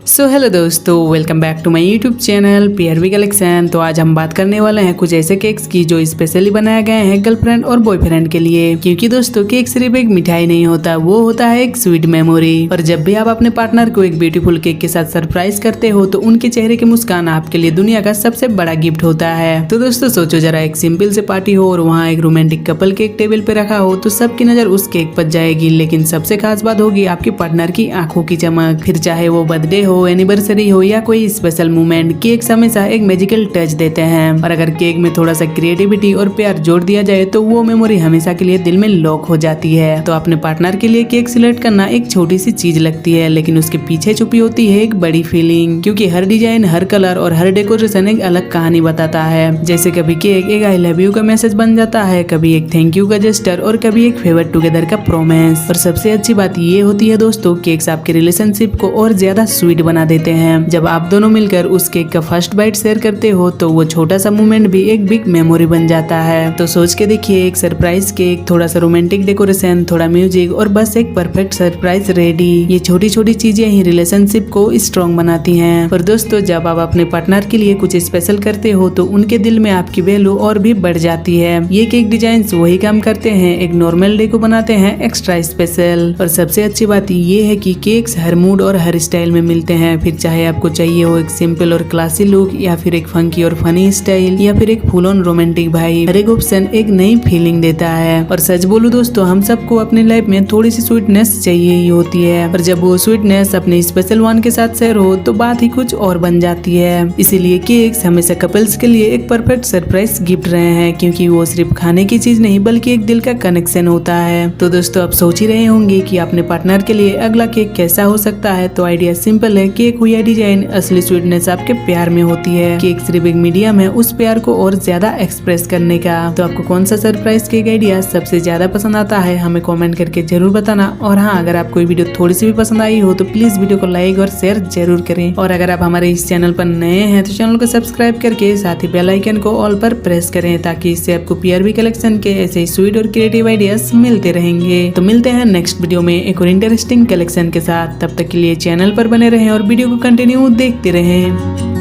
सो hello दोस्तों, welcome back to my YouTube channel PRV collection. तो आज हम बात करने वाले हैं कुछ ऐसे केक्स की जो स्पेशली बनाए गए हैं गर्लफ्रेंड और बॉयफ्रेंड के लिए। क्योंकि दोस्तों केक सिर्फ एक मिठाई नहीं होता, वो होता है एक स्वीट मेमोरी। और जब भी आप अपने पार्टनर को एक ब्यूटीफुल केक के साथ सरप्राइज करते हो तो उनके चेहरे की मुस्कान आपके लिए दुनिया का सबसे बड़ा गिफ्ट होता है। तो दोस्तों सोचो जरा, एक सिंपल से पार्टी हो और वहाँ एक रोमांटिक कपल केक टेबल पे रखा हो तो सबकी नजर उस केक पर जाएगी। लेकिन सबसे खास बात होगी आपके पार्टनर की आंखों की चमक। फिर चाहे वो बर्थडे हो, एनिवर्सरी हो या कोई स्पेशल मोमेंट, केक हमेशा एक मैजिकल टच देते हैं। और अगर केक में थोड़ा सा क्रिएटिविटी और प्यार जोड़ दिया जाए तो वो मेमोरी हमेशा के लिए दिल में लॉक हो जाती है। तो अपने पार्टनर के लिए केक सिलेक्ट करना एक छोटी सी चीज लगती है, लेकिन उसके पीछे छुपी होती है एक बड़ी फीलिंग। क्योंकि हर डिजाइन, हर कलर और हर डेकोरेशन एक अलग कहानी बताता है। जैसे कभी केक एक आई लव यू का मैसेज बन जाता है, कभी एक थैंक यू का जेस्टर और कभी एक फेवर टुगेदर का प्रोमिस। और सबसे अच्छी बात ये होती है दोस्तों, केक्स आपके रिलेशनशिप को और ज्यादा स्वीट बना देते हैं। जब आप दोनों मिलकर उस केक का फर्स्ट बाइट शेयर करते हो तो वो छोटा सा मोमेंट भी एक बिग मेमोरी बन जाता है। तो सोच के देखिए, एक सरप्राइज केक, थोड़ा सा रोमांटिक डेकोरेशन, थोड़ा म्यूजिक और बस एक परफेक्ट सरप्राइज रेडी। ये छोटी छोटी चीजें ही रिलेशनशिप को स्ट्रॉन्ग बनाती हैं। और दोस्तों जब आप अपने पार्टनर के लिए कुछ स्पेशल करते हो तो उनके दिल में आपकी वैल्यू और भी बढ़ जाती है। ये केक डिजाइन वही काम करते हैं, एक नॉर्मल डे को बनाते हैं एक्स्ट्रा स्पेशल। और सबसे अच्छी बात ये है कि केक्स हर मूड और हर स्टाइल में मिलते हैं। फिर चाहे आपको चाहिए हो एक सिंपल और क्लासी लुक, या फिर एक फंकी और फनी स्टाइल, या फिर एक फुल ऑन रोमांटिक वाइब, हर एक ऑप्शन एक नई फीलिंग देता है। और सच बोलूं दोस्तों, हम सबको अपनी लाइफ में थोड़ी सी स्वीटनेस चाहिए ही होती है। और जब वो स्वीटनेस अपने स्पेशल वन के साथ शेयर हो तो बात ही कुछ और बन जाती है। इसीलिए केक्स हमेशा कपल्स के लिए एक परफेक्ट सरप्राइज गिफ्ट रहे हैं, क्योंकि वो सिर्फ खाने की चीज नहीं बल्कि एक दिल का कनेक्शन होता है। तो दोस्तों आप सोच ही रहे होंगे कि अपने पार्टनर के लिए अगला केक कैसा हो सकता है। तो आइडिया सिंपल है, केक हुई डिजाइन, असली स्वीटनेस आपके प्यार में होती है। केक सिर्फ एक मीडियम है उस प्यार को और ज्यादा एक्सप्रेस करने का। तो आपको कौन सा सरप्राइज केक आइडिया सबसे ज्यादा पसंद आता है, हमें कमेंट करके जरूर बताना। और हाँ, अगर आपको वीडियो थोड़ी सी भी पसंद आई हो तो प्लीज वीडियो को लाइक और शेयर जरूर करें। और अगर आप हमारे इस चैनल पर नए हैं तो चैनल को सब्सक्राइब करके साथ ही बेल आइकन को ऑल पर प्रेस करें, ताकि इससे आपको पीआरवी कलेक्शन के ऐसे स्वीट और क्रिएटिव आइडियाज मिलते रहेंगे। तो मिलते हैं नेक्स्ट वीडियो में एक और इंटरेस्टिंग कलेक्शन के साथ। तब तक के लिए चैनल पर बने रहें और वीडियो को कंटिन्यू देखते रहें।